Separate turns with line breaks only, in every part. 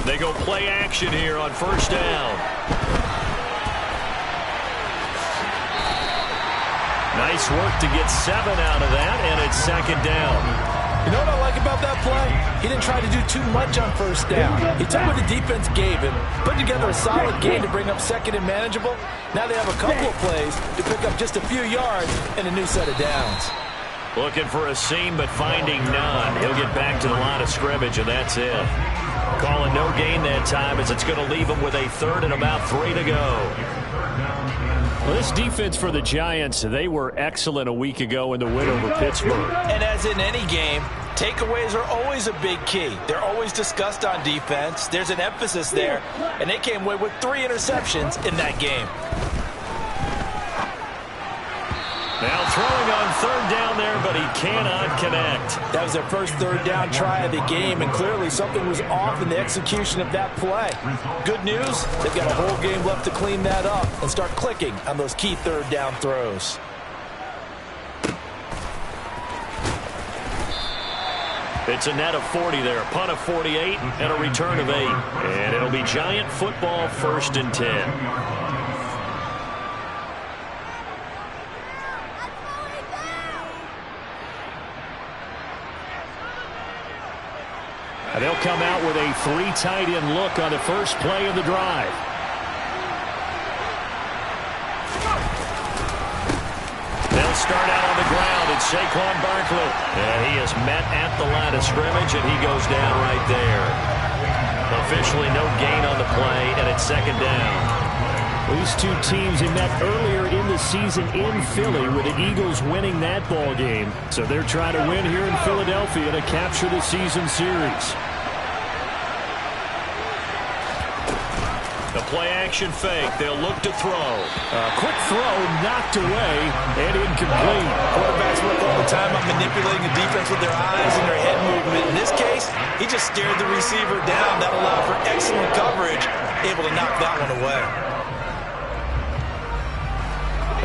They go play action here on first down. Nice work to get 7 out of that, and it's second down.
You know what I like about that play? He didn't try to do too much on first down. He took what the defense gave him, put together a solid gain to bring up second and manageable. Now they have a couple of plays to pick up just a few yards and a new set of downs.
Looking for a seam, but finding none. He'll get back to the line of scrimmage, and that's it. Calling no gain that time as it's going to leave him with a 3rd and about 3 to go.
Well, this defense for the Giants, they were excellent a week ago in the win over Pittsburgh.
And as in any game, takeaways are always a big key. They're always discussed on defense. There's an emphasis there, and they came away with 3 interceptions in that game.
Now throwing on 3rd down there, but he cannot connect.
That was their first 3rd down try of the game, and clearly something was off in the execution of that play. Good news, they've got a whole game left to clean that up and start clicking on those key 3rd down throws.
It's a net of 40 there, punt of 48, and a return of 8. And it'll be Giant football, 1st and 10.
And they'll come out with a 3 tight end look on the first play of the drive.
They'll start out on the ground. It's Saquon Barkley. And he is met at the line of scrimmage, and he goes down right there. Officially no gain on the play, and it's second down.
These two teams had met earlier in the season in Philly with the Eagles winning that ball game. So they're trying to win here in Philadelphia to capture the season series.
The play-action fake. They'll look to throw.
Quick throw knocked away and incomplete.
Quarterbacks work all the time on manipulating the defense with their eyes and their head movement. In this case, he just stared the receiver down. That allowed for excellent coverage, able to knock that one away.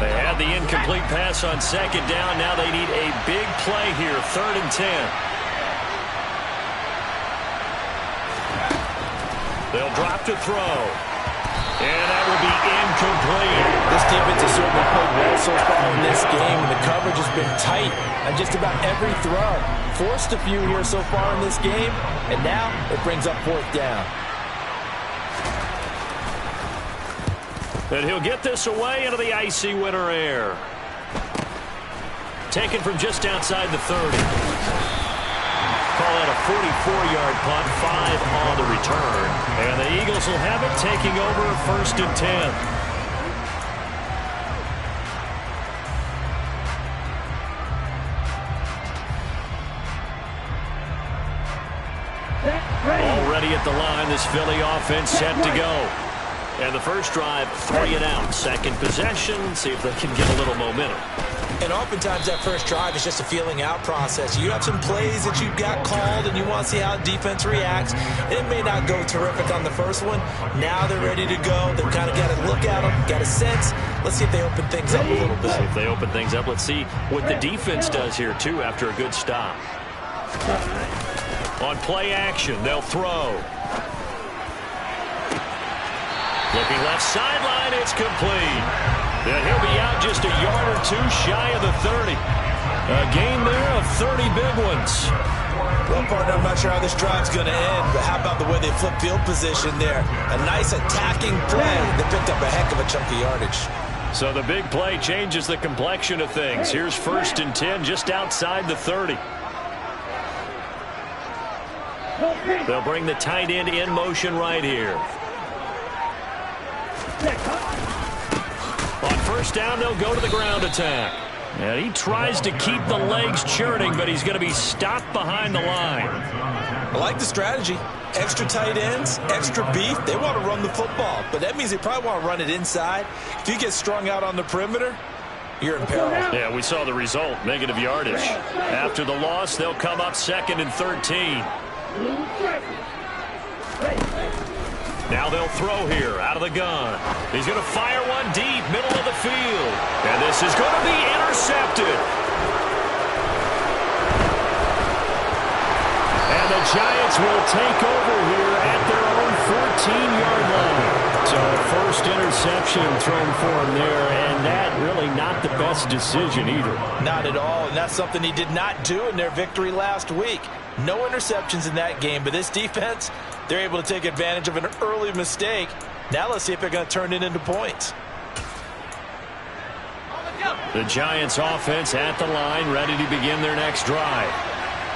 They had the incomplete pass on second down. Now they need a big play here, 3rd and 10. They'll drop to throw. And that will be incomplete.
This defense has certainly played well so far in this game, and the coverage has been tight on just about every throw. Forced a few here so far in this game, and now it brings up 4th down.
And he'll get this away into the icy winter air. Taken from just outside the 30. Call that a 44-yard punt, 5 on the return. And the Eagles will have it, taking over 1st and 10. Already at the line, this Philly offense set to go. And the first drive, 3 and out. Second possession, see if they can get a little momentum.
And oftentimes that first drive is just a feeling out process. You have some plays that you've got called and you want to see how defense reacts. It may not go terrific on the first one. Now they're ready to go. They've kind of got to look at them, got a sense. Let's see if they open things up a little bit.
See if they open things up. Let's see what the defense does here, too, after a good stop. On play action, they'll throw. Looking left sideline, it's complete. And he'll be out just a yard or 2 shy of the 30. A gain there of 30 big ones.
Well, partner, I'm not sure how this drive's going to end, but how about the way they flip field position there? A nice attacking play that picked up a heck of a chunk of yardage.
So the big play changes the complexion of things. Here's 1st and 10 just outside the 30. They'll bring the tight end in motion right here. On first down, they'll go to the ground attack. And he tries to keep the legs churning, but he's going to be stopped behind the line.
I like the strategy. Extra tight ends, extra beef. They want to run the football, but that means they probably want to run it inside. If you get strung out on the perimeter, you're in peril.
Yeah, we saw the result, negative yardage. After the loss, they'll come up 2nd and 13. Now they'll throw here out of the gun. He's going to fire one deep, middle of the field. And this is going to be intercepted. And
Giants will take over here at their own 14-yard line. So first interception thrown for him there, and that really not the best decision either.
Not at all, and that's something he did not do in their victory last week. No interceptions in that game, but this defense, they're able to take advantage of an early mistake. Now let's see if they're going to turn it into points.
The Giants offense at the line, ready to begin their next drive.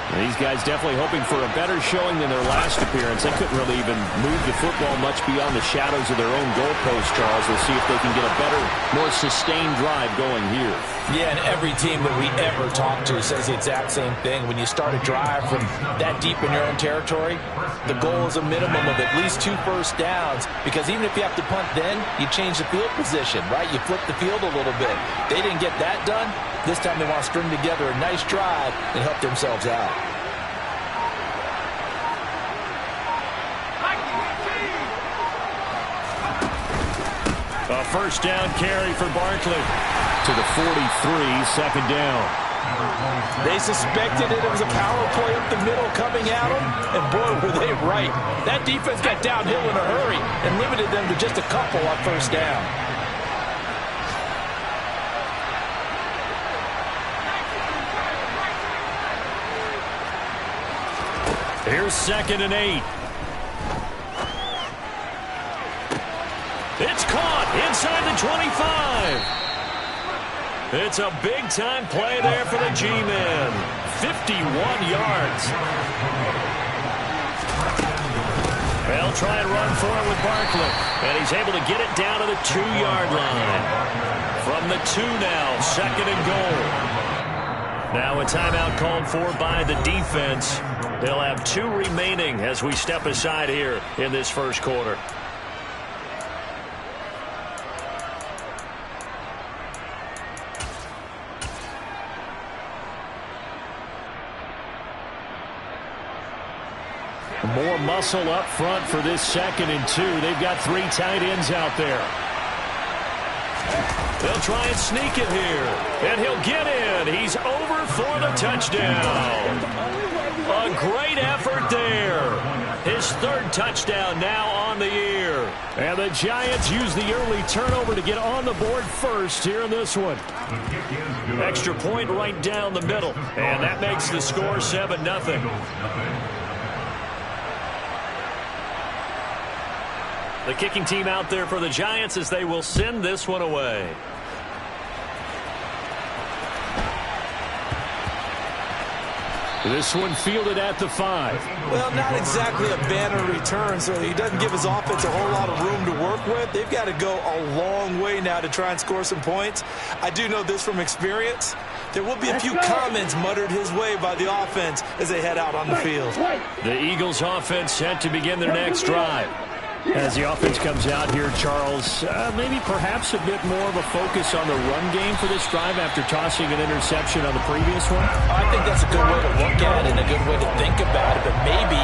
These guys definitely hoping for a better showing than their last appearance. They couldn't really even move the football much beyond the shadows of their own goalpost, Charles. We'll see if they can get a better, more sustained drive going here.
Yeah, and every team that we ever talk to says the exact same thing. When you start a drive from that deep in your own territory, the goal is a minimum of at least 2 first downs, because even if you have to punt then, you change the field position, right? You flip the field a little bit. They didn't get that done. This time they want to string together a nice drive and help themselves out.
A first down carry for Barkley.
To the 43, second down.
They suspected it was a power play up the middle coming at them, and boy, were they right. That defense got downhill in a hurry and limited them to just a couple on first down.
Here's 2nd and 8. It's caught inside the 25. It's a big-time play there for the G-men. 51 yards. They'll try and run for it with Barkley. And he's able to get it down to the 2-yard line. From the 2 now, 2nd and goal. Now a timeout called for by the defense. They'll have 2 remaining as we step aside here in this first quarter.
More muscle up front for this 2nd and 2. They've got 3 tight ends out there.
They'll try and sneak it here. And he'll get in. He's over for the touchdown. A great effort there. His 3rd touchdown now on the year.
And the Giants use the early turnover to get on the board first here in this one.
Extra point right down the middle. And that makes the score 7-0. The kicking team out there for the Giants as they will send this one away.
This one fielded at the 5.
Well, not exactly a banner return, so he doesn't give his offense a whole lot of room to work with. They've got to go a long way now to try and score some points. I do know this from experience. There will be a few comments muttered his way by the offense as they head out on the field.
The Eagles offense set to begin their next drive.
As the offense comes out here, Charles, maybe perhaps a bit more of a focus on the run game for this drive after tossing an interception on the previous one?
I think that's a good way to look at it and a good way to think about it, but maybe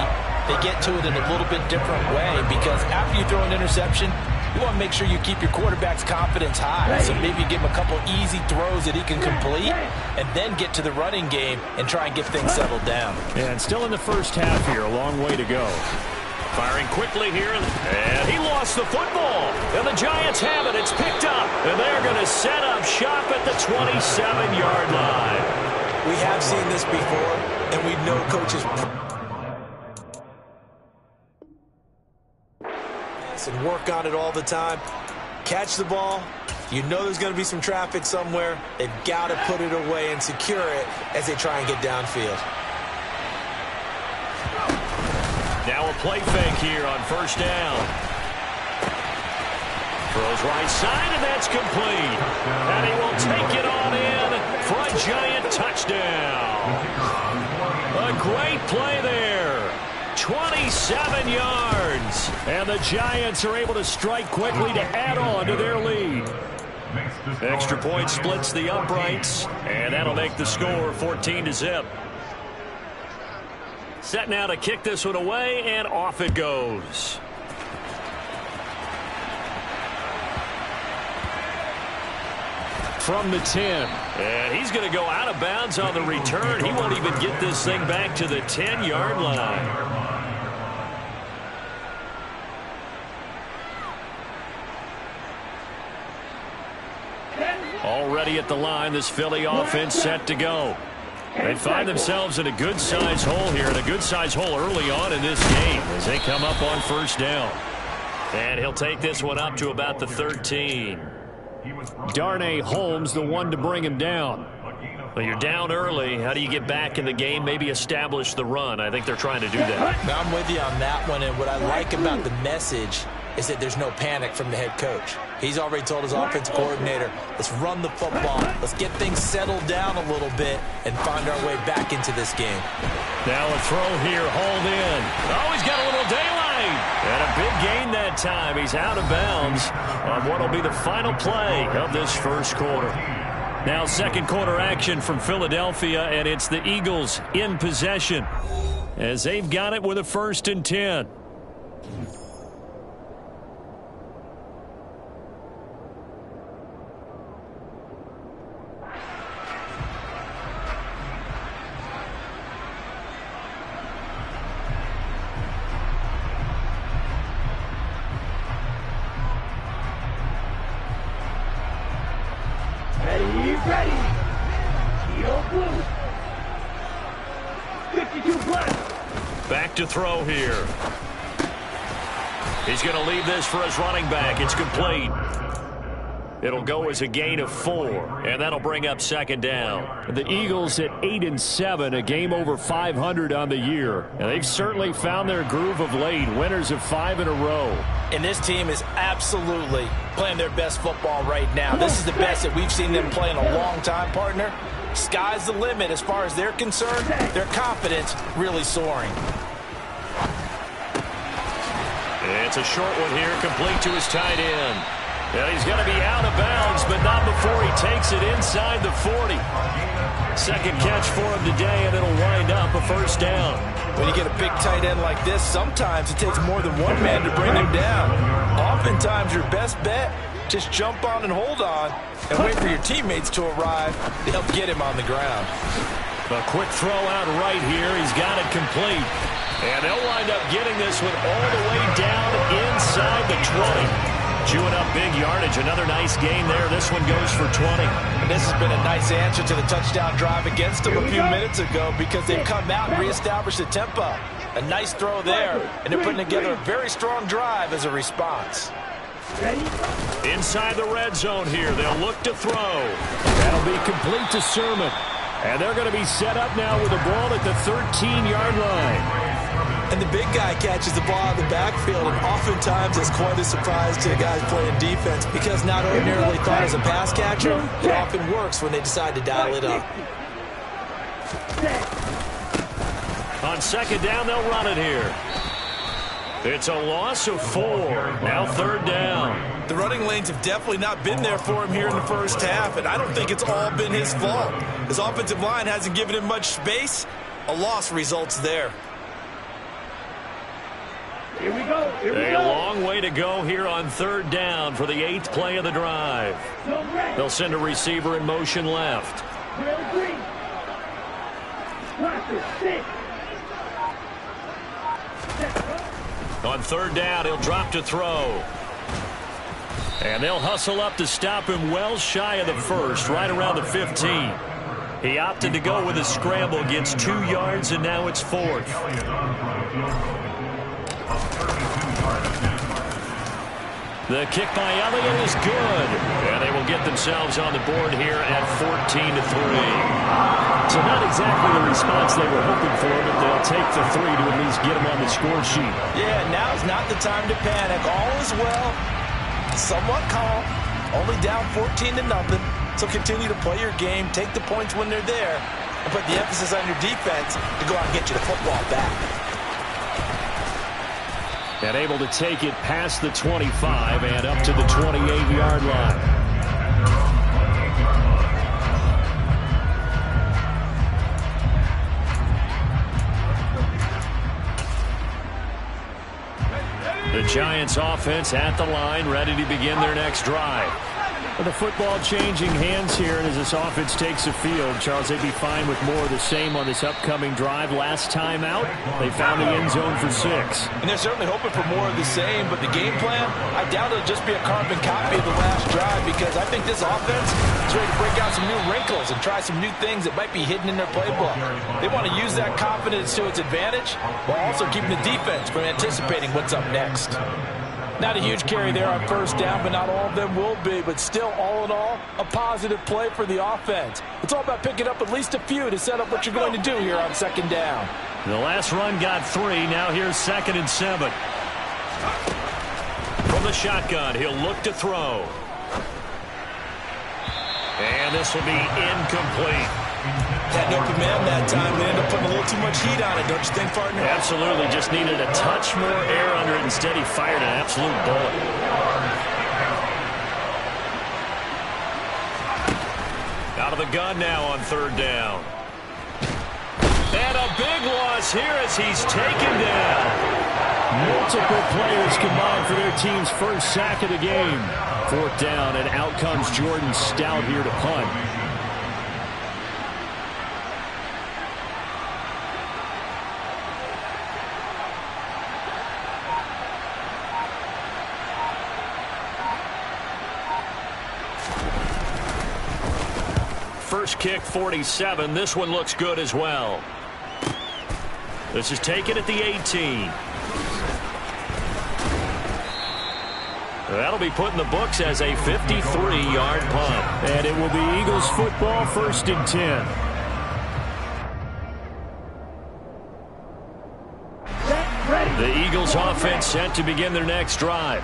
they get to it in a little bit different way, because after you throw an interception, you want to make sure you keep your quarterback's confidence high. So maybe give him a couple easy throws that he can complete and then get to the running game and try and get things settled down.
And still in the first half here, a long way to go.
Firing quickly here, and he lost the football. And the Giants have it. It's picked up, and they're going to set up shop at the 27-yard line.
We have seen this before, and we know coaches and work on it all the time. Catch the ball. You know there's going to be some traffic somewhere. They've got to put it away and secure it as they try and get downfield.
Now a play fake here on first down. Throws right side, and that's complete. And he will take it on in for a Giant touchdown. A great play there. 27 yards.
And the Giants are able to strike quickly to add on to their lead.
Extra point splits the uprights, and that'll make the score 14-0. Set now to kick this one away, and off it goes.
from the 10.
And he's going to go out of bounds on the return. He won't even get this thing back to the 10-yard line. Already at the line, this Philly offense set to go. They find themselves in a good-sized hole here, and a good-sized hole early on in this game as they come up on first down. And he'll take this one up to about the 13.
Darnay Holmes, the one to bring him down.
Well, you're down early. How do you get back in the game? Maybe establish the run. I think they're trying to do that.
Now, I'm with you on that one, and what I like about the message is that there's no panic from the head coach. He's already told his offensive coordinator, let's run the football. Let's get things settled down a little bit and find our way back into this game.
Now a throw here, hauled in. Oh, he's got a little daylight. And a big gain that time. He's out of bounds on what will be the final play of this first quarter. Now second quarter action from Philadelphia, and it's the Eagles in possession as they've got it with a 1st and 10. Back to throw here. He's going to leave this for his running back. It's complete. It'll go as a gain of 4, and that'll bring up second down.
The Eagles at 8-7, a game over 500 on the year. And they've certainly found their groove of late, winners of 5 in a row.
And this team is absolutely playing their best football right now. This is the best that we've seen them play in a long time, partner. Sky's the limit as far as they're concerned. Their confidence really soaring.
It's a short one here, complete to his tight end. And he's going to be out of bounds, but not before he takes it inside the 40. Second catch for him today, and it'll wind up a first down.
When you get a big tight end like this, sometimes it takes more than one man to bring him down. Oftentimes, your best bet, just jump on and hold on and wait for your teammates to arrive to help get him on the ground.
A quick throw out right here. He's got it complete. And they'll wind up getting this one all the way down inside the 20. Chewing up big yardage. Another nice gain there. This one goes for 20.
And this has been a nice answer to the touchdown drive against them a few minutes ago because they've come out and reestablished the tempo. A nice throw there, and they're putting together a very strong drive as a response.
Inside the red zone here. They'll look to throw.
That'll be complete to Sermon. And they're going to be set up now with the ball at the 13-yard line.
And the big guy catches the ball out of the backfield, and oftentimes it's quite a surprise to the guys playing defense because not ordinarily thought as a pass catcher, it often works when they decide to dial it up.
On second down, they'll run it here. It's a loss of 4. Now third down.
The running lanes have definitely not been there for him here in the first half, and I don't think it's all been his fault. His offensive line hasn't given him much space. A loss results there.
Here we go. A long way to go here on third down for the 8th play of the drive. They'll send a receiver in motion left. On third down, he'll drop to throw. And they'll hustle up to stop him well shy of the first, right around the 15. He opted to go with a scramble, gets 2 yards, and now it's 4th. The kick by Elliott is good. And they will get themselves on the board here at 14-3. So not exactly the response they were hoping for, but they'll take the 3 to at least get them on the score sheet.
Yeah, now's not the time to panic. All is well. Somewhat calm. Only down 14-0. So continue to play your game, take the points when they're there, and put the emphasis on your defense to go out and get you the football back.
And able to take it past the 25 and up to the 28-yard line. The Giants offense at the line, ready to begin their next drive. The football changing hands here, and as this offense takes the field, Charles, they'd be fine with more of the same on this upcoming drive. Last time out, they found the end zone for 6.
And they're certainly hoping for more of the same, but the game plan, I doubt it'll just be a carbon copy of the last drive, because I think this offense is ready to break out some new wrinkles and try some new things that might be hidden in their playbook. They want to use that confidence to its advantage while also keeping the defense from anticipating what's up next. Not a huge carry there on first down, but not all of them will be. But still, all in all, a positive play for the offense. It's all about picking up at least a few to set up what you're going to do here on second down.
The last run got 3. Now here's 2nd and 7. From the shotgun, he'll look to throw. And this will be incomplete.
Had no command that time. We ended up putting a little too much heat on it, don't you think, partner?
Absolutely. Just needed a touch more air under it. Instead, he fired an absolute bullet. Out of the gun now on 3rd down. And a big loss here as he's taken down.
Multiple players combined for their team's first sack of the game. 4th down, and out comes Jordan Stout here to punt.
First kick, 47. This one looks good as well. This is taken at the 18. That'll be put in the books as a 53-yard punt.
And it will be Eagles football, 1st and 10.
The Eagles offense set to begin their next drive.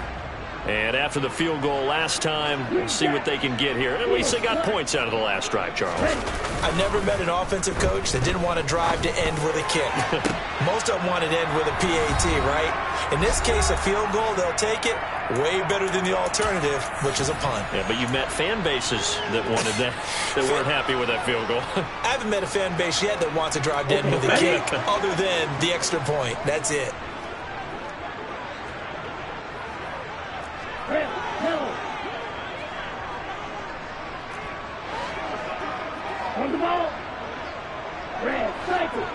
And after the field goal last time, we'll see what they can get here. At least they got points out of the last drive, Charles.
I've never met an offensive coach that didn't want to drive to end with a kick. Most of them want to end with a PAT, right? In this case, a field goal, they'll take it. Way better than the alternative, which is a punt.
Yeah, but you've met fan bases that wanted that, that weren't happy with that field goal.
I haven't met a fan base yet that wants to drive to end with a kick other than the extra point. That's it.
On the ball. Red cycle.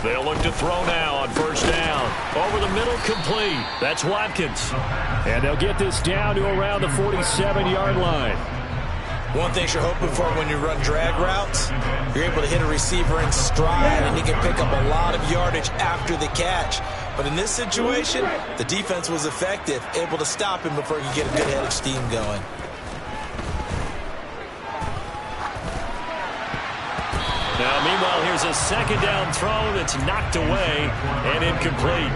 They'll look to throw now on 1st down. Over the middle, complete. That's Watkins.
And they'll get this down to around the 47-yard line.
One thing you're hoping for when you run drag routes, you're able to hit a receiver in stride, and he can pick up a lot of yardage after the catch. But in this situation, the defense was effective, able to stop him before he could get a good head of steam going.
Now, meanwhile, here's a 2nd down throw that's knocked away and incomplete.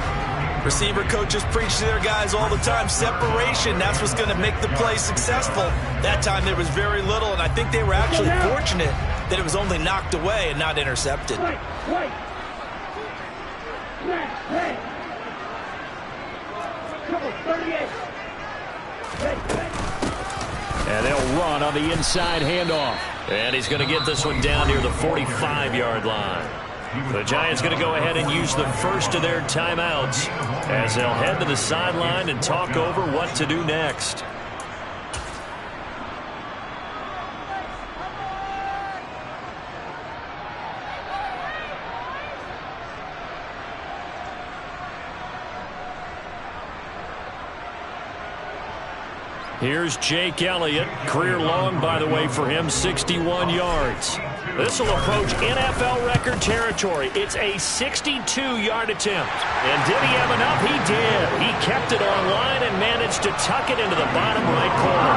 Receiver coaches preach to their guys all the time. Separation, that's what's going to make the play successful. That time there was very little, and I think they were actually fortunate that it was only knocked away and not intercepted.
And they'll run on the inside handoff.
And he's going to get this one down near the 45-yard line. The Giants going to go ahead and use the first of their timeouts as they'll head to the sideline and talk over what to do next. Here's Jake Elliott. Career long, by the way, for him, 61 yards. This will approach NFL record territory. It's a 62-yard attempt. And did he have enough? He did. He kept it on line and managed to tuck it into the bottom right corner.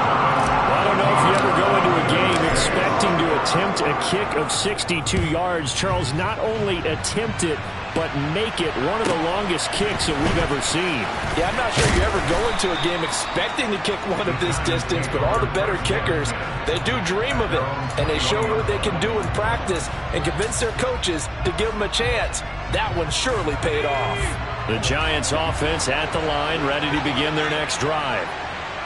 Well, I don't know if you ever go into a game expecting to attempt a kick of 62 yards. Charles, not only attempt it, but make it one of the longest kicks that we've ever seen.
Yeah, I'm not sure you ever go into a game expecting to kick one of this distance, but all the better kickers, they do dream of it, and they show what they can do in practice and convince their coaches to give them a chance. That one surely paid off.
The Giants offense at the line, ready to begin their next drive.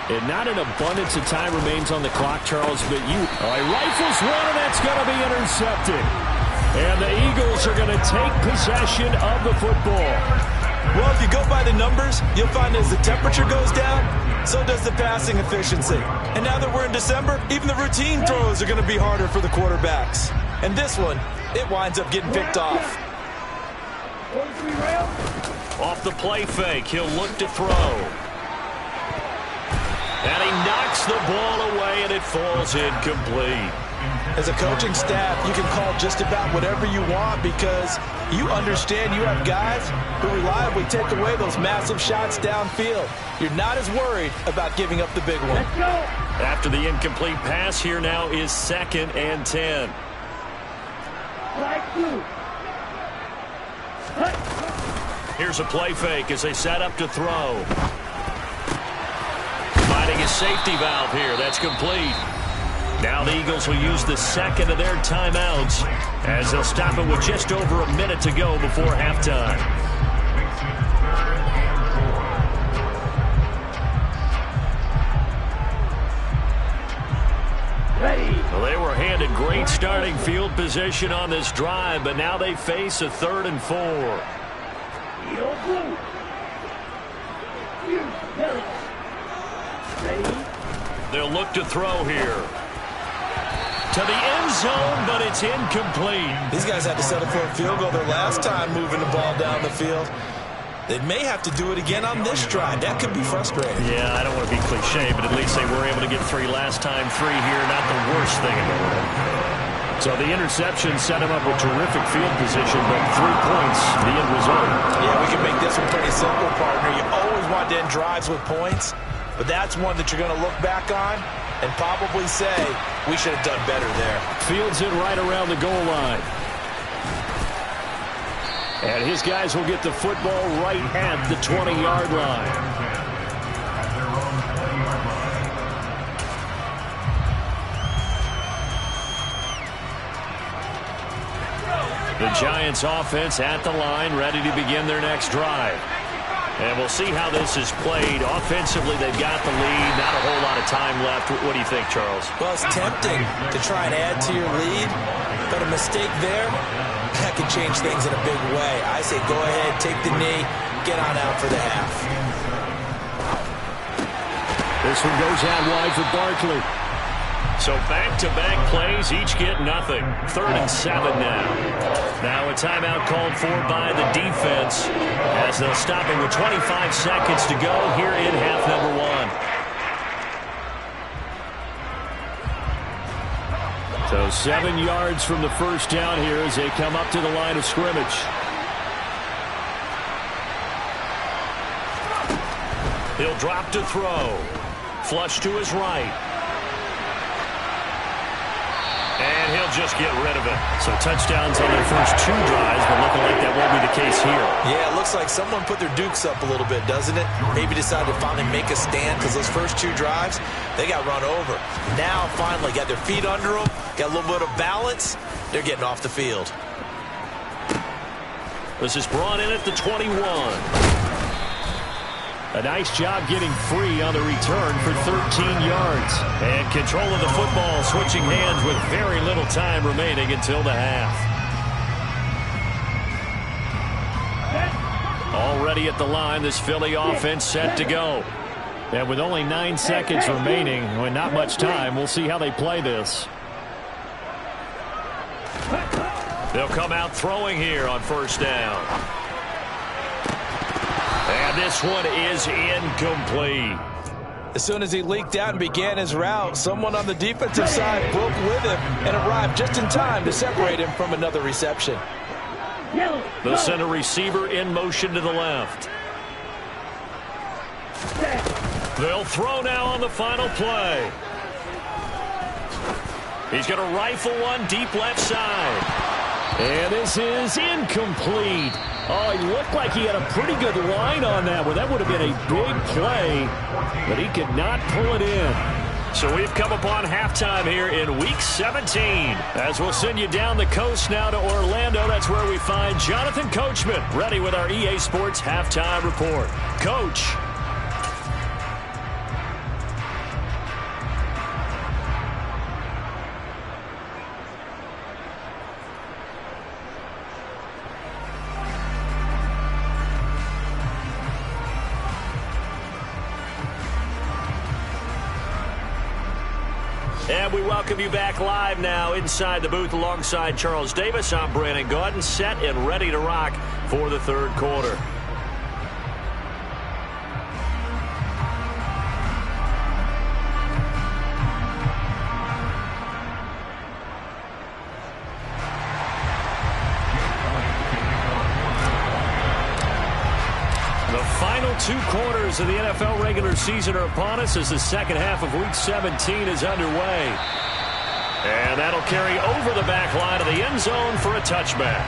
And not an abundance of time remains on the clock, Charles, but he rifles one, and that's going to be intercepted. And the Eagles are going to take possession of the football.
Well, if you go by the numbers, you'll find as the temperature goes down, so does the passing efficiency. And now that we're in December, even the routine throws are going to be harder for the quarterbacks. And this one, it winds up getting picked off.
Off the play fake, he'll look to throw. And he knocks the ball away, and it falls incomplete.
As a coaching staff, you can call just about whatever you want because you understand you have guys who reliably take away those massive shots downfield. You're not as worried about giving up the big one.
Let's go.
After the incomplete pass, here now is 2nd and 10.
Strike 2. Hut.
Here's a play fake as they set up to throw. Finding a safety valve here. That's complete. Now the Eagles will use the second of their timeouts as they'll stop it with just over a minute to go before halftime.
Ready.
Well, they were handed great starting field position on this drive, but now they face a 3rd and 4.
Yo, blue. Here, Billy. Ready.
They'll look to throw here. To the end zone, but it's incomplete.
These guys had to settle for a field goal their last time moving the ball down the field. They may have to do it again on this drive. That could be frustrating.
Yeah, I don't want to be cliche, but at least they were able to get 3 last time. 3 here, not the worst thing in the world. So the interception set him up with terrific field position, but 3 points, the end result.
Yeah, we can make this one pretty simple, partner. You always want to end drives with points, but that's one that you're going to look back on and probably say, we should have done better there.
Fields it right around the goal line. And his guys will get the football right at the 20-yard line.
The Giants offense at the line, ready to begin their next drive. And we'll see how this is played. Offensively, they've got the lead. Not a whole lot of time left. What do you think, Charles?
Well, it's tempting to try and add to your lead, but a mistake there, that can change things in a big way. I say go ahead, take the knee, get on out for the half.
This one goes out wide for Barkley.
So back-to-back plays, each get nothing. 3rd and 7 now. Now a timeout called for by the defense as they'll stop it with 25 seconds to go here in half number 1.
So 7 yards from the first down here as they come up to the line of scrimmage.
He'll drop to throw. Flush to his right. And he'll just get rid of it.
So touchdowns on their first 2 drives, but looking like that won't be the case here.
Yeah, it looks like someone put their dukes up a little bit, doesn't it? Maybe decided to finally make a stand because those first 2 drives, they got run over. Now, finally, got their feet under them, got a little bit of balance. They're getting off the field.
This is brought in at the 21.
A nice job getting free on the return for 13 yards.
And control of the football switching hands with very little time remaining until the half. Already at the line, this Philly offense set to go.
And with only 9 seconds remaining, with not much time, we'll see how they play this.
They'll come out throwing here on first down. And this one is incomplete.
As soon as he leaked out and began his route, someone on the defensive side broke with him and arrived just in time to separate him from another reception.
They'll send a receiver in motion to the left. They'll throw now on the final play. He's going to rifle one deep left side.
And this is incomplete. Oh, he looked like he had a pretty good line on that one. That would have been a big play, but he could not pull it in.
So we've come upon halftime here in Week 17. As we'll send you down the coast now to Orlando, that's where we find Jonathan Coachman, ready with our EA Sports Halftime Report. Coach. And we welcome you back live now inside the booth alongside Charles Davis. I'm Brandon Gaudin, set and ready to rock for the third quarter. The final 2 quarters of the NFL regular season are upon us as the second half of Week 17 is underway. And that'll carry over the back line of the end zone for a touchback.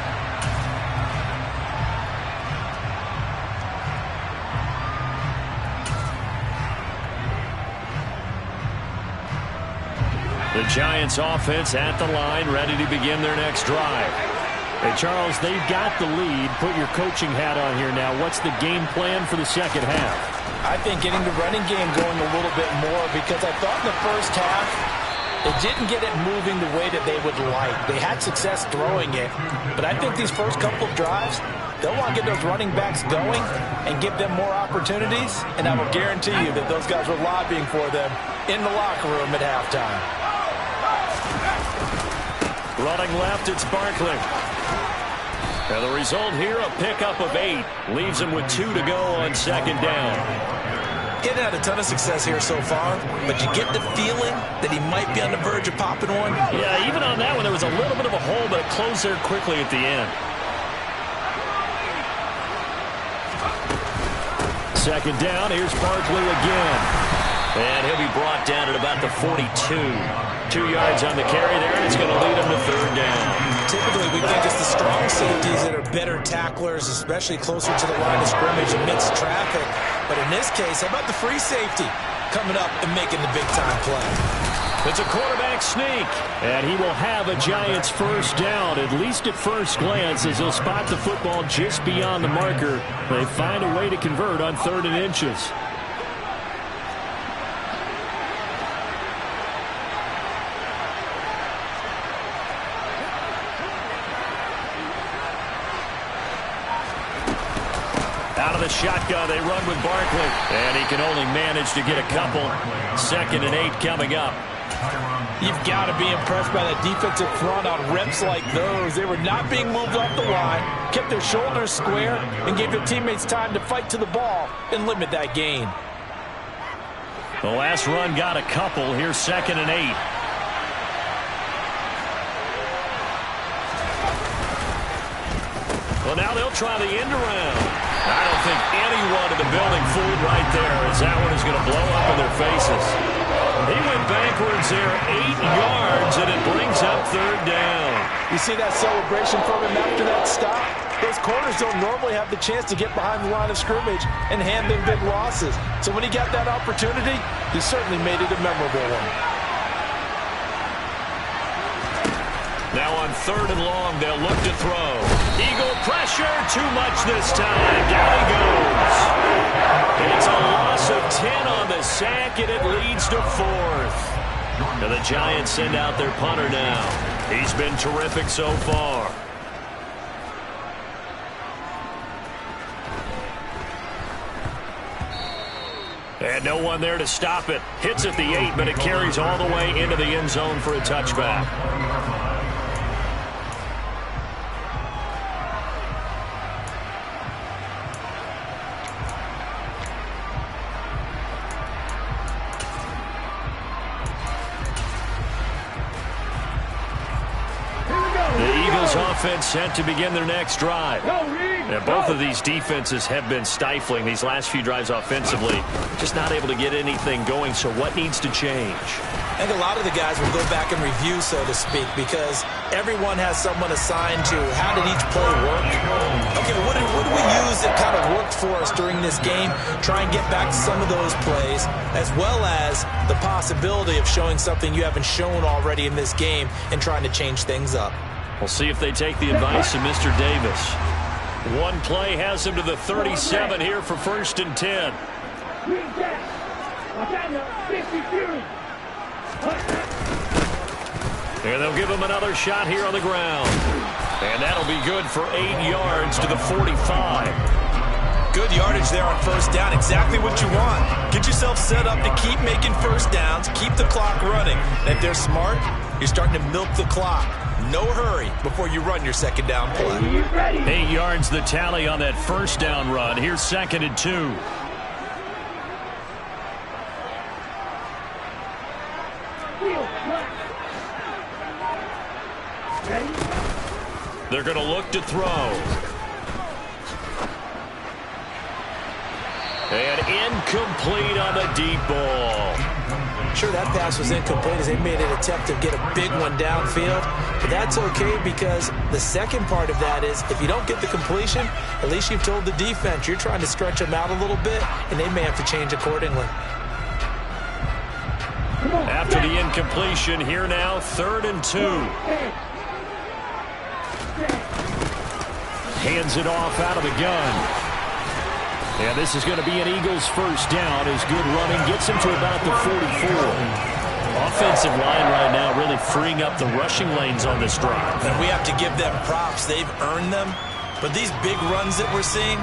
The Giants offense at the line, ready to begin their next drive. Hey, Charles, they've got the lead. Put your coaching hat on here now. What's the game plan for the second half?
I think getting the running game going a little bit more, because I thought in the first half they didn't get it moving the way that they would like. They had success throwing it, but I think these first couple of drives, they'll want to get those running backs going and give them more opportunities, and I will guarantee you that those guys were lobbying for them in the locker room at halftime.
Running left, it's Barkley. And the result here, a pickup of 8. Leaves him with 2 to go on second down.
Getting had a ton of success here so far, but you get the feeling that he might be on the verge of popping one.
Yeah, even on that one, there was a little bit of a hole, but it closed there quickly at the end. Second down, here's Barkley again. And he'll be brought down at about the 42. 2 yards on the carry there, and it's going to lead him to third down.
Typically, we think it's the strong safeties that are better tacklers, especially closer to the line of scrimmage amidst traffic. But in this case, how about the free safety coming up and making the big-time play?
It's a quarterback sneak. And he will have a Giants first down, at least at first glance, as he'll spot the football just beyond the marker. They find a way to convert on 3rd and inches. Out of the shotgun, they run with Barkley. And he can only manage to get a couple. 2nd and 8 coming up.
You've got to be impressed by that defensive front on reps like those. They were not being moved off the line, kept their shoulders square, and gave their teammates time to fight to the ball and limit that gain.
The last run got a couple. Here's 2nd and 8. Well, now they'll try the end around. I don't think anyone in the building fooled right there, as that one is going to blow up in their faces. He went backwards there 8 yards, and it brings up 3rd down.
You see that celebration from him after that stop? Those corners don't normally have the chance to get behind the line of scrimmage and hand them big losses. So when he got that opportunity, he certainly made it a memorable one.
Now on 3rd and long, they'll look to throw. Eagle pressure, too much this time. Down he goes. It's a loss of 10 on the sack, and it leads to 4th. Now the Giants send out their punter now. He's been terrific so far. And no one there to stop it. Hits at the 8, but it carries all the way into the end zone for a touchback. Offense set to begin their next drive. And both of these defenses have been stifling these last few drives offensively. Just not able to get anything going, so what needs to change?
I think a lot of the guys will go back and review, so to speak, because everyone has someone assigned to how did each play work. Okay, what did we use that kind of worked for us during this game? Try and get back to some of those plays, as well as the possibility of showing something you haven't shown already in this game and trying to change things up.
We'll see if they take the advice of Mr. Davis. One play has him to the 37 here for 1st and 10. And they'll give him another shot here on the ground. And that'll be good for 8 yards to the 45.
Good yardage there on first down. Exactly what you want. Get yourself set up to keep making first downs, keep the clock running. And if they're smart, you're starting to milk the clock. No hurry before you run your second down play.
8 yards the tally on that first down run. Here's 2nd and 2. They're going to look to throw. And incomplete on the deep ball.
Sure, that pass was incomplete as they made an attempt to get a big one downfield. But that's okay because the second part of that is if you don't get the completion, at least you've told the defense you're trying to stretch them out a little bit, and they may have to change accordingly.
After the incompletion, here now, 3rd and 2. Hands it off out of the gun. And this is going to be an Eagles first down. His good running gets him to about the 44. Offensive line right now really freeing up the rushing lanes on this drive.
And we have to give them props. They've earned them. But these big runs that we're seeing,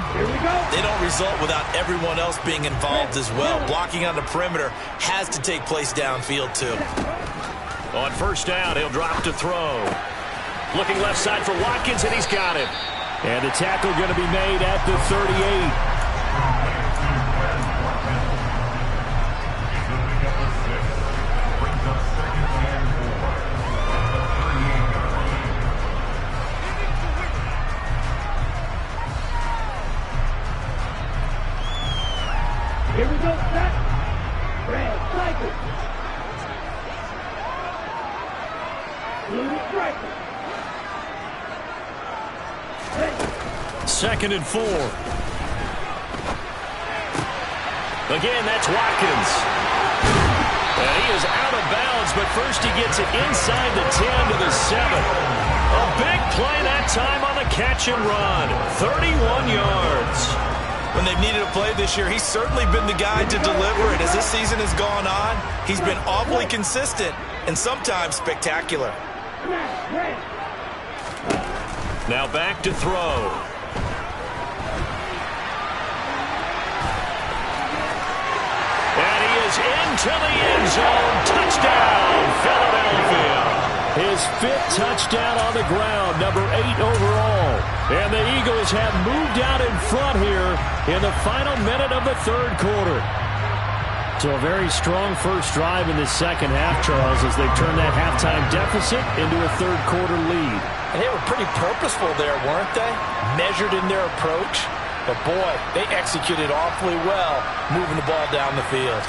they don't result without everyone else being involved as well. Blocking on the perimeter has to take place downfield too.
On first down, he'll drop to throw. Looking left side for Watkins, and he's got it. And the tackle going to be made at the 38.
Here we go, set. Red cycle. Blue striker.
2nd and 4. Again, that's Watkins. And he is out of bounds, but first he gets it inside the 10 to the 7. A big play that time on the catch and run. 31 yards.
When they've needed a play this year, he's certainly been the guy to deliver it. As this season has gone on, he's been awfully consistent and sometimes spectacular.
Now back to throw. And he is into the end zone. Touchdown, Philadelphia. His 5th touchdown on the ground, number 8 overall. And the Eagles have moved out in front here in the final minute of the 3rd quarter. So a very strong first drive in the second half, Charles, as they've turned that halftime deficit into a 3rd quarter lead.
And they were pretty purposeful there, weren't they? Measured in their approach. But boy, they executed awfully well moving the ball down the field.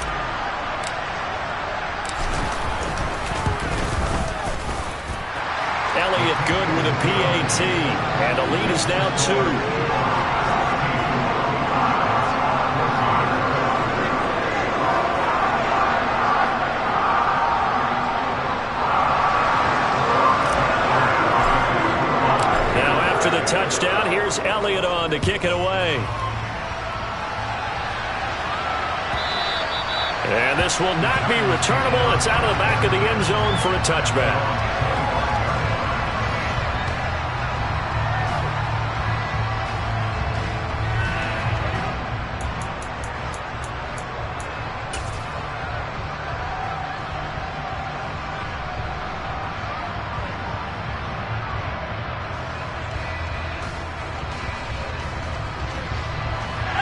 Elliott good with a PAT, and the lead is now 2. Now after the touchdown, here's Elliott on to kick it away. And this will not be returnable. It's out of the back of the end zone for a touchback.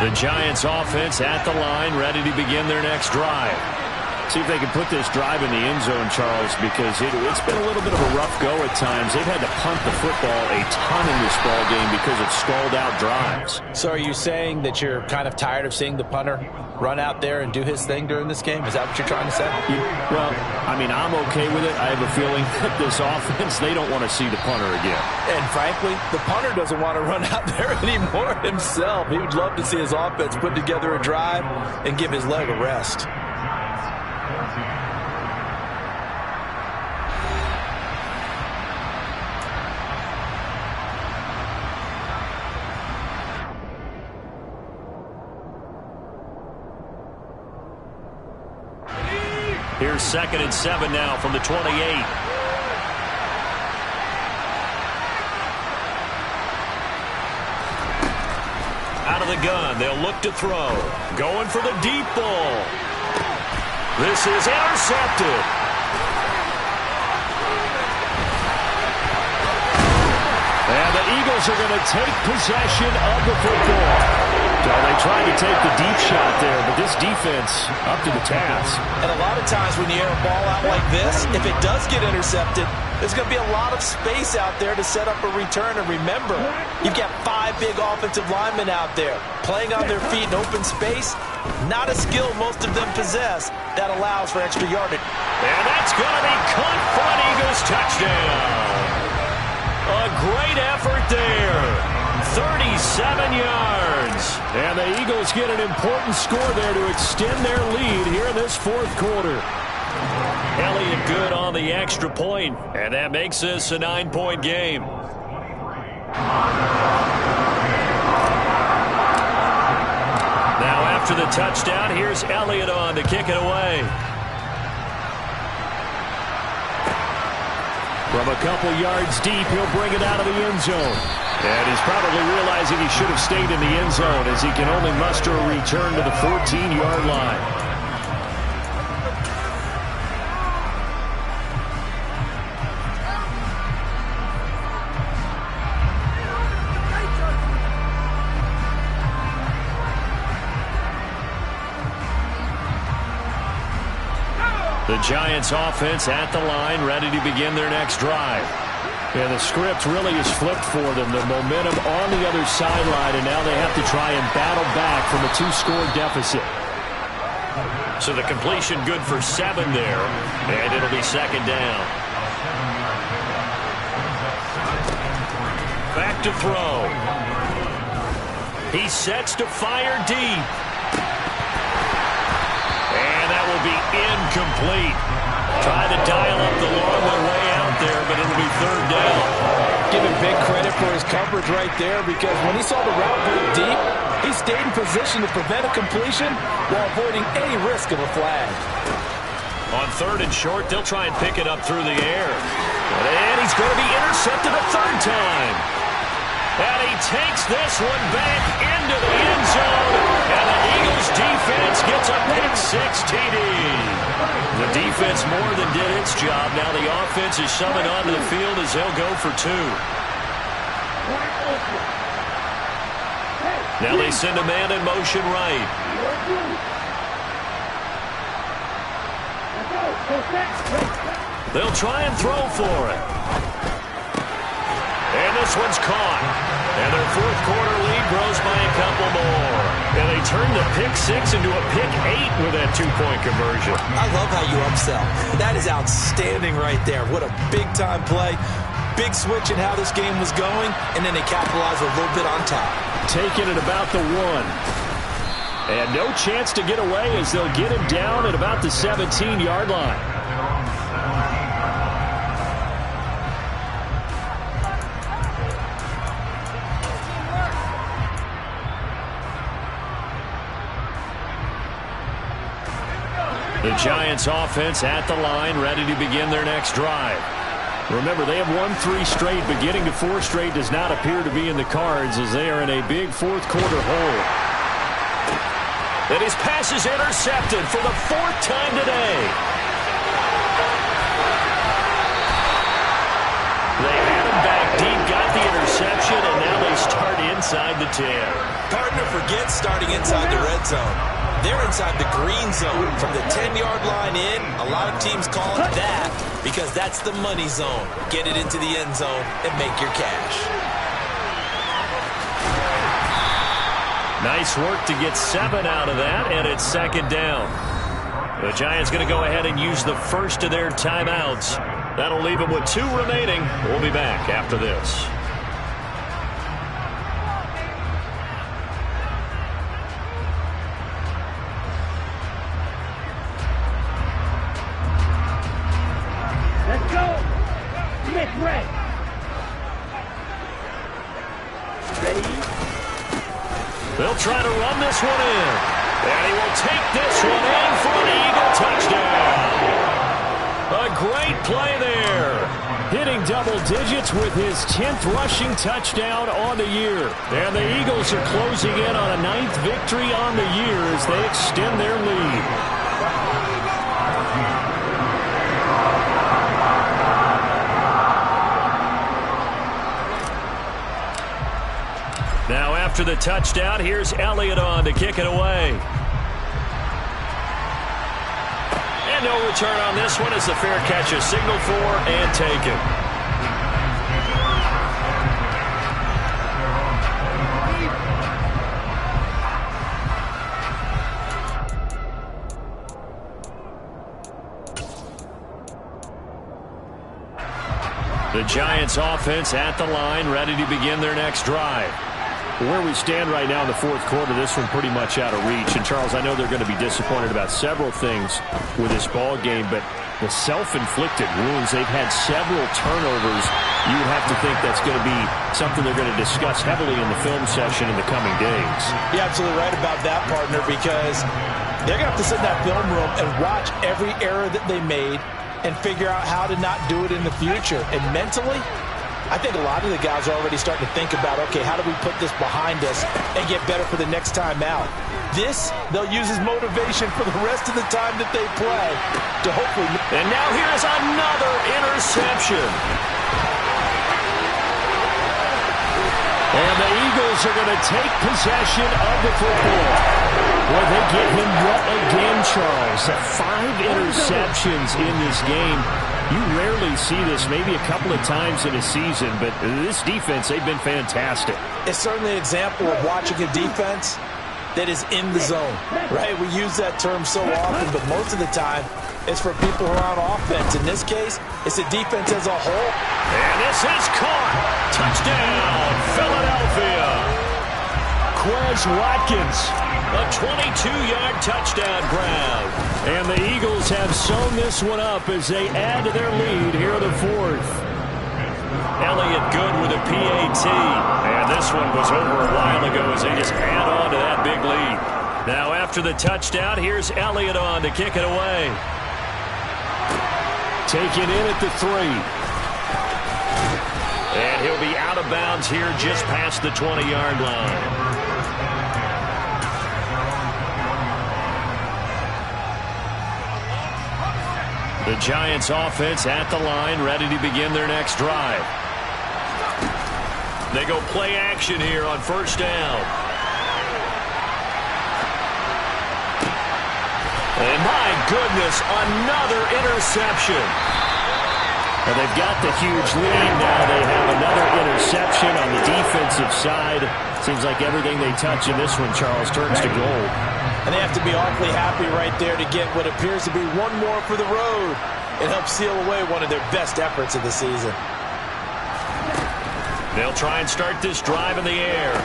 The Giants offense at the line, ready to begin their next drive. See if they can put this drive in the end zone, Charles, because it's been a little bit of a rough go at times. They've had to punt the football a ton in this ball game because of stalled out drives.
So are you saying that you're kind of tired of seeing the punter run out there and do his thing during this game? Is that what you're trying to say?
Well, I mean, I'm okay with it. I have a feeling that this offense, they don't want to see the punter again.
And frankly, the punter doesn't want to run out there anymore himself. He would love to see his offense put together a drive and give his leg a rest.
Here's 2nd and 7 now from the 28. Out of the gun. They'll look to throw. Going for the deep ball. This is intercepted. And the Eagles are going to take possession of the football. So they tried to take the deep shot there, but this defense up to the task.
And a lot of times when you air a ball out like this, if it does get intercepted, there's going to be a lot of space out there to set up a return. And remember, you've got 5 big offensive linemen out there playing on their feet in open space. Not a skill most of them possess that allows for extra yardage.
And that's going to be caught for an Eagles touchdown. A great effort there. 37 yards. And the Eagles get an important score there to extend their lead here in this fourth quarter. Elliott good on the extra point, and that makes this a 9-point game. Now after the touchdown, here's Elliott on to kick it away. From a couple yards deep, he'll bring it out of the end zone. And he's probably realizing he should have stayed in the end zone as he can only muster a return to the 14-yard line. The Giants offense at the line, ready to begin their next drive. And the script really is flipped for them. The momentum on the other sideline, and now they have to try and battle back from a 2-score deficit. So the completion good for 7 there, and it'll be second down. Back to throw. He sets to fire deep. And that will be incomplete. Try to dial up the long way out there, but it'll be third down.
Give him big credit for his coverage right there, because when he saw the route go deep, he stayed in position to prevent a completion while avoiding any risk of a flag.
On 3rd and short, they'll try and pick it up through the air. And he's going to be intercepted a 3rd time. And he takes this one back into the end zone. And the Eagles defense gets a pick-6 TD. The defense more than did its job. Now the offense is summoned onto the field as they'll go for 2. Now they send a man in motion right. They'll try and throw for it. And this one's caught. And their fourth quarter lead grows by a couple more. And they turn the pick-6 into a pick-8 with that 2-point conversion.
I love how you upsell. That is outstanding right there. What a big-time play. Big switch in how this game was going, and then they capitalized a little bit on top.
Taking it about the 1. And no chance to get away as they'll get him down at about the 17-yard line. The Giants offense at the line, ready to begin their next drive. Remember, they have won 3 straight, but getting to 4 straight does not appear to be in the cards as they are in a big fourth quarter hole.
And his pass is intercepted for the 4th time today. They had him back deep, got the interception, and now they start inside the 10.
Partner forgets starting inside the red zone. They're inside the green zone. From the 10-yard line in, a lot of teams call it that because that's the money zone. Get it into the end zone and make your cash.
Nice work to get 7 out of that, and it's second down. The Giants going to go ahead and use the first of their timeouts. That'll leave them with 2 remaining. We'll be back after this.
Let's go. Get ready. Ready?
They'll try to run this one in. And he will take this one in for an Eagle touchdown. A great play there.
hitting double digits with his 10th rushing touchdown on the year. And the Eagles are closing in on a 9th victory on the year as they extend their lead.
Now after the touchdown, here's Elliott on to kick it away. And no return on this one as the fair catch is signaled for and taken. The Giants offense at the line, ready to begin their next drive.
Where we stand right now in the fourth quarter, this one pretty much out of reach. And, Charles, I know they're going to be disappointed about several things with this ball game, but the self-inflicted wounds, they've had several turnovers. You would have to think that's going to be something they're going to discuss heavily in the film session in the coming days.
You're absolutely right about that, partner, because they're going to have to sit in that film room and watch every error that they made and figure out how to not do it in the future. And mentally, I think a lot of the guys are already starting to think about, okay, how do we put this behind us and get better for the next time out? This, they'll use as motivation for the rest of the time that they play to hopefully...
And now here's another interception.
And the Eagles are going to take possession of the football. Well, they get him yet again, Charles. 5 interceptions in this game. You rarely see this, maybe a couple of times in a season, but this defense, they've been fantastic.
It's certainly an example of watching a defense that is in the zone, right? We use that term so often, but most of the time, it's for people who are on offense. In this case, it's the defense as a whole.
And this is caught. Touchdown, Philadelphia.
Quez Watkins.
A 22-yard touchdown grab.
And the Eagles have sewn this one up as they add to their lead here in the fourth.
Elliott good with a PAT. And this one was over a while ago as they just add on to that big lead. Now after the touchdown, here's Elliott on to kick it away.
Taken in at the 3.
And he'll be out of bounds here just past the 20-yard line. The Giants offense at the line, ready to begin their next drive. They go play action here on first down. And my goodness, another interception.
Well, they've got the huge lead now. They have another interception on the defensive side. Seems like everything they touch in this one, Charles, turns to gold.
And they have to be awfully happy right there to get what appears to be one more for the road. It helps seal away one of their best efforts of the season.
They'll try and start this drive in the air.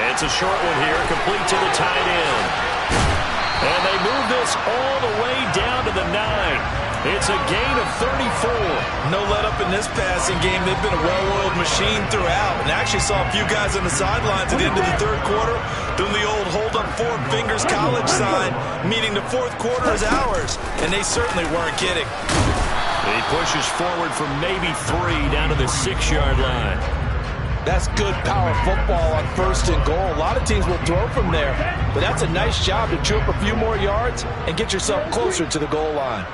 It's a short one here, complete to the tight end. And they move this all the way down to the 9. It's a gain of 34.
No let up in this passing game. They've been a well-oiled machine throughout. And I actually saw a few guys on the sidelines at the end of the third quarter doing the old hold up 4 fingers college sign, meaning the fourth quarter is ours. And they certainly weren't kidding.
He pushes forward for maybe 3 down to the 6-yard line.
That's good power football on first and goal. A lot of teams will throw from there. But that's a nice job to chew up a few more yards and get yourself closer to the goal line.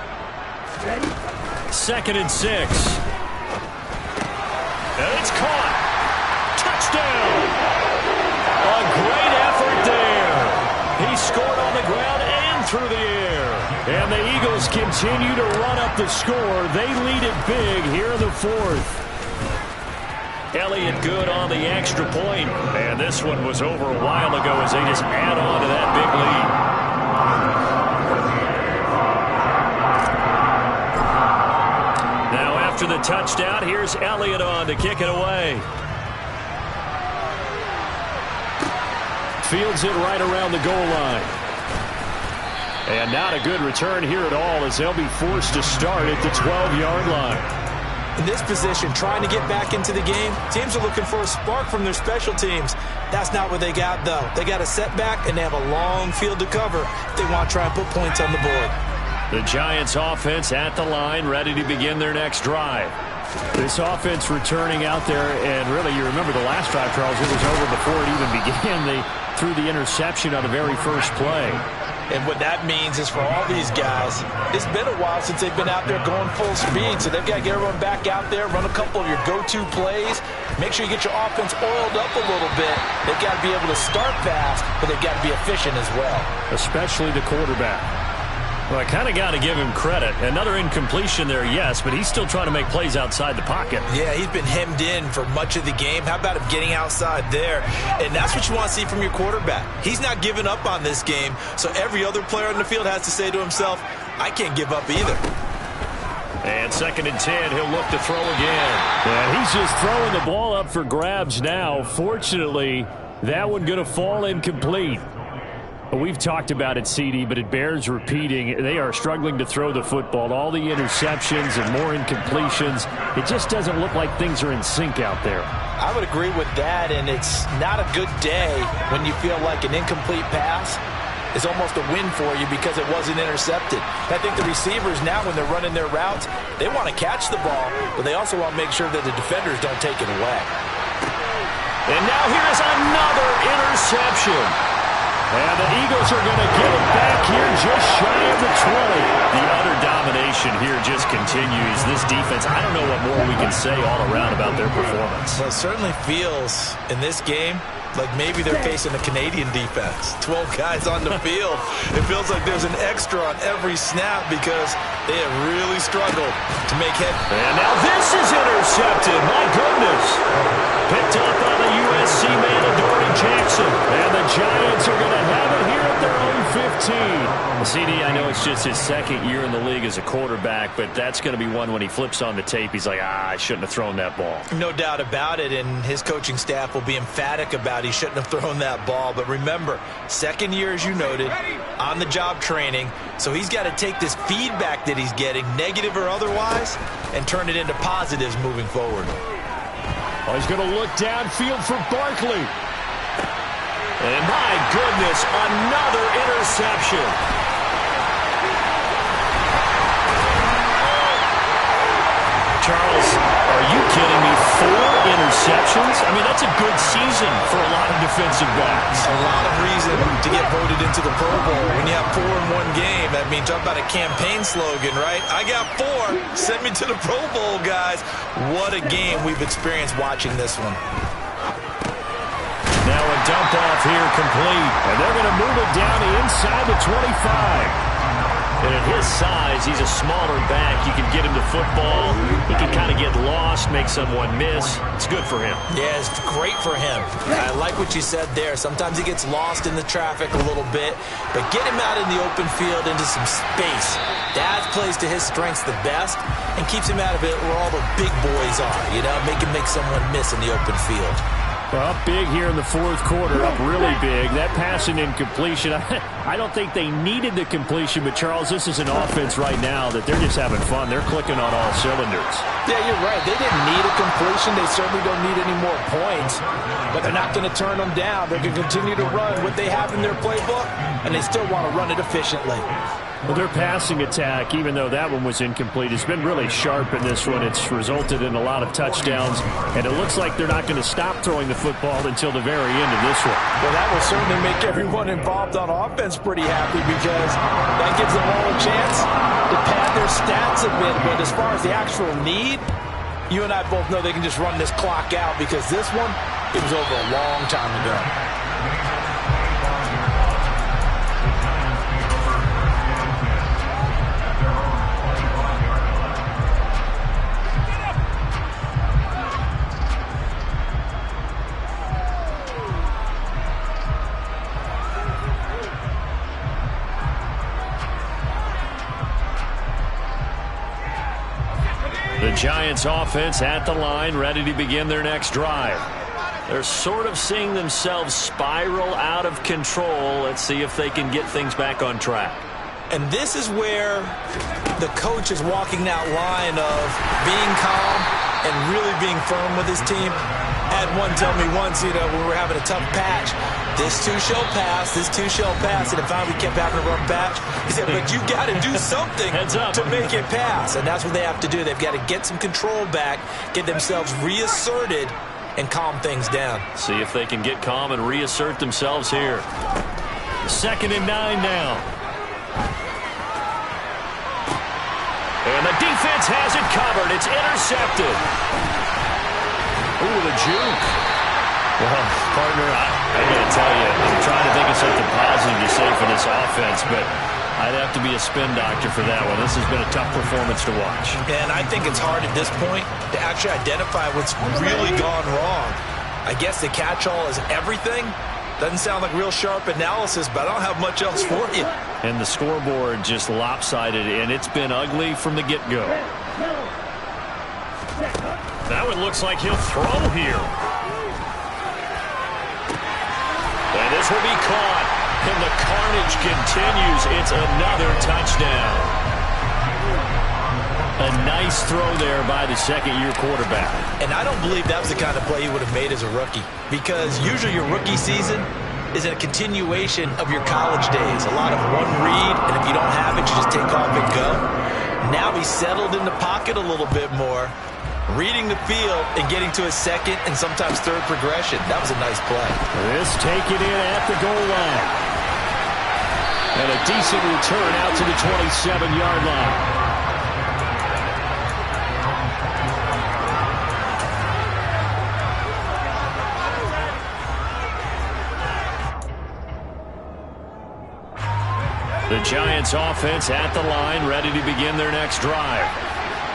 2nd and 6. And it's caught. Touchdown. A great effort there. He scored on the ground and through the air.
And the Eagles continue to run up the score. They lead it big here in the fourth.
Elliott good on the extra point. And this one was over a while ago as they just add on to that big lead. After the touchdown, here's Elliott on to kick it away.
Fields it right around the goal line. And not a good return here at all as they'll be forced to start at the 12-yard line.
In this position, trying to get back into the game, teams are looking for a spark from their special teams. That's not what they got, though. They got a setback, and they have a long field to cover if they want to try and put points on the board.
The Giants offense at the line, ready to begin their next drive.
This offense returning out there, and really, you remember the last drive, Charles, it was over before it even began. They threw the interception on the very first play.
And what that means is for all these guys, it's been a while since they've been out there going full speed, so they've got to get everyone back out there, run a couple of your go-to plays, make sure you get your offense oiled up a little bit. They've got to be able to start fast, but they've got to be efficient as well.
Especially the quarterback.
Well, I kind of got to give him credit. Another incompletion there, yes, but he's still trying to make plays outside the pocket.
Yeah, he's been hemmed in for much of the game. How about him getting outside there? And that's what you want to see from your quarterback. He's not giving up on this game, so every other player on the field has to say to himself, I can't give up either.
And 2nd and 10, he'll look to throw again.
And he's just throwing the ball up for grabs now. Fortunately, that one going to fall incomplete. We've talked about it, CD, but it bears repeating. They are struggling to throw the football. All the interceptions and more incompletions. It just doesn't look like things are in sync out there.
I would agree with that, and it's not a good day when you feel like an incomplete pass is almost a win for you because it wasn't intercepted. I think the receivers now, when they're running their routes, they want to catch the ball, but they also want to make sure that the defenders don't take it away.
And now here is another interception. And the Eagles are going to get it back here just shy of the 20. The utter domination here just continues. This defense, I don't know what more we can say all around about their performance.
Well, it certainly feels in this game like maybe they're facing a Canadian defense. 12 guys on the field. It feels like there's an extra on every snap because they have really struggled to make head.
And now this is intercepted. My goodness. Picked up by the USC man, Adoree Jackson. And the Giants are going to have it here at their own 15. CD, I know it's just his 2nd year in the league as a quarterback, but that's going to be one when he flips on the tape, he's like, I shouldn't have thrown that ball.
No doubt about it, and his coaching staff will be emphatic about he shouldn't have thrown that ball. But remember, 2nd year, as you noted, on-the-job training, so he's got to take this feedback that he's getting, negative or otherwise, and turn it into positives moving forward.
Oh, he's going to look downfield for Barkley.
And my goodness, another interception. Charles, are you kidding me? 4 interceptions? I mean, that's a good season for a lot of defensive backs.
A lot of reason to get voted into the Pro Bowl. When you have 4 in one game, I mean, talk about a campaign slogan, right? I got 4. Send me to the Pro Bowl, guys. What a game we've experienced watching this one.
Now a dump off here complete.
And they're going to move it down to inside the 25.
And at his size, he's a smaller back. You can get him to football. He can kind of get lost, make someone miss. It's good for him.
Yeah, it's great for him. I like what you said there. Sometimes he gets lost in the traffic a little bit, but get him out in the open field into some space. That plays to his strengths the best and keeps him out of it where all the big boys are, you know, make someone miss in the open field.
Well, up big here in the 4th quarter, up really big. That passing incompletion, I don't think they needed the completion, but Charles, this is an offense right now that they're just having fun. They're clicking on all cylinders.
Yeah, you're right. They didn't need a completion. They certainly don't need any more points, but they're not going to turn them down. They're going to continue to run what they have in their playbook, and they still want to run it efficiently.
Well, their passing attack, even though that one was incomplete, has been really sharp in this one. It's resulted in a lot of touchdowns, and it looks like they're not going to stop throwing the football until the very end of this one.
Well, that will certainly make everyone involved on offense pretty happy because that gives them all a chance to pad their stats a bit. But as far as the actual need, you and I both know they can just run this clock out because this one, it was over a long time ago.
The Giants offense at the line, ready to begin their next drive. They're sort of seeing themselves spiral out of control. Let's see if they can get things back on track.
And this is where the coach is walking that line of being calm and really being firm with his team. I had one tell me once, when we were having a tough patch, this too shall pass, this too shall pass. And if finally we kept having a rough patch, he said, but you got to do something to make it pass. And that's what they have to do. They've got to get some control back, get themselves reasserted, and calm things down.
See if they can get calm and reassert themselves here. 2nd and 9 now. And the defense has it covered. It's intercepted. Ooh, the juke. Well, partner, I got to tell you, I'm trying to think of something positive to say for this offense, but I'd have to be a spin doctor for that one. This has been a tough performance to watch.
And I think it's hard at this point to actually identify what's really gone wrong. I guess the catch-all is everything. Doesn't sound like real sharp analysis, but I don't have much else for you.
And the scoreboard just lopsided, and it's been ugly from the get-go. That one looks like he'll throw here. And this will be caught. And the carnage continues. It's another touchdown. A nice throw there by the second-year quarterback.
And I don't believe that was the kind of play he would have made as a rookie, because usually your rookie season is a continuation of your college days. A lot of one read, and if you don't have it, you just take off and go. Now he's settled in the pocket a little bit more, reading the field and getting to his second and sometimes third progression. That was a nice play.
This taken in at the goal line. And a decent return out to the 27-yard line.
The Giants offense at the line, ready to begin their next drive.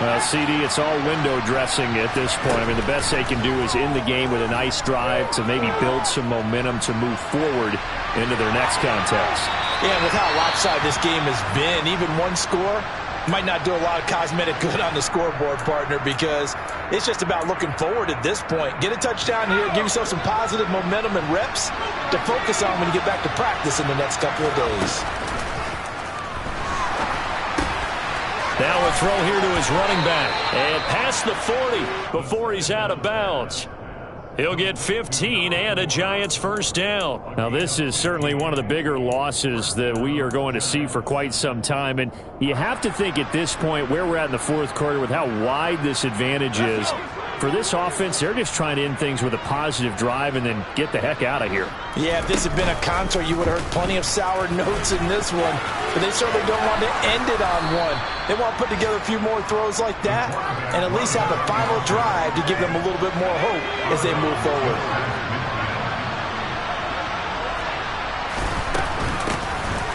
Well, CD, it's all window dressing at this point. I mean, the best they can do is in the game with a nice drive to maybe build some momentum to move forward into their next contest.
Yeah, with how lopsided this game has been, even one score might not do a lot of cosmetic good on the scoreboard, partner, because it's just about looking forward at this point. Get a touchdown here, give yourself some positive momentum and reps to focus on when you get back to practice in the next couple of days.
Now a throw here to his running back. And past the 40 before he's out of bounds. He'll get 15 and a Giants first down.
Now, this is certainly one of the bigger losses that we are going to see for quite some time. And you have to think at this point where we're at in the fourth quarter with how wide this advantage is. For this offense, they're just trying to end things with a positive drive and then get the heck out of here.
Yeah, if this had been a concert, you would have heard plenty of sour notes in this one. But they certainly don't want to end it on one. They want to put together a few more throws like that and at least have a final drive to give them a little bit more hope as they move forward.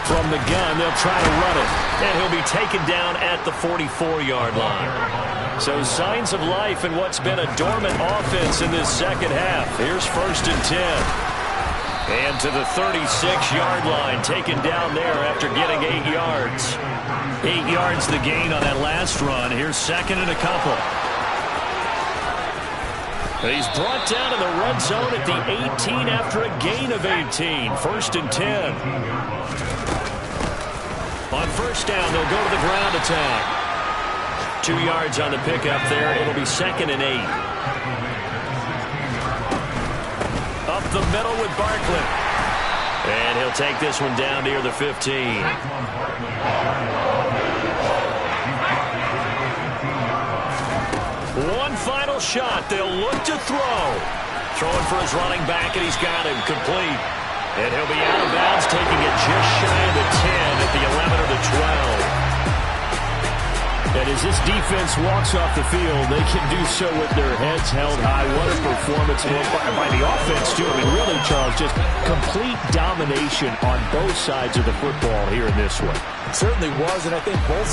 From the gun, they'll try to run it. And he'll be taken down at the 44-yard line. So signs of life in what's been a dormant offense in this second half. Here's 1st and 10. And to the 36-yard line, taken down there after getting 8 yards. 8 yards the gain on that last run. Here's 2nd and a couple. He's brought down in the red zone at the 18 after a gain of 18. 1st and 10. On first down, they'll go to the ground attack. 2 yards on the pickup there. It'll be 2nd and 8. Up the middle with Barkley. And he'll take this one down near the 15. One final shot. They'll look to throw. Throwing for his running back, and he's got him complete. And he'll be out of bounds, taking it just shy of the 10 at the 11 or the 12.
And as this defense walks off the field, they can do so with their heads held high. What a performance by the offense, too. I mean, really, Charles, just complete domination on both sides of the football here in this one.
It certainly was, and I think both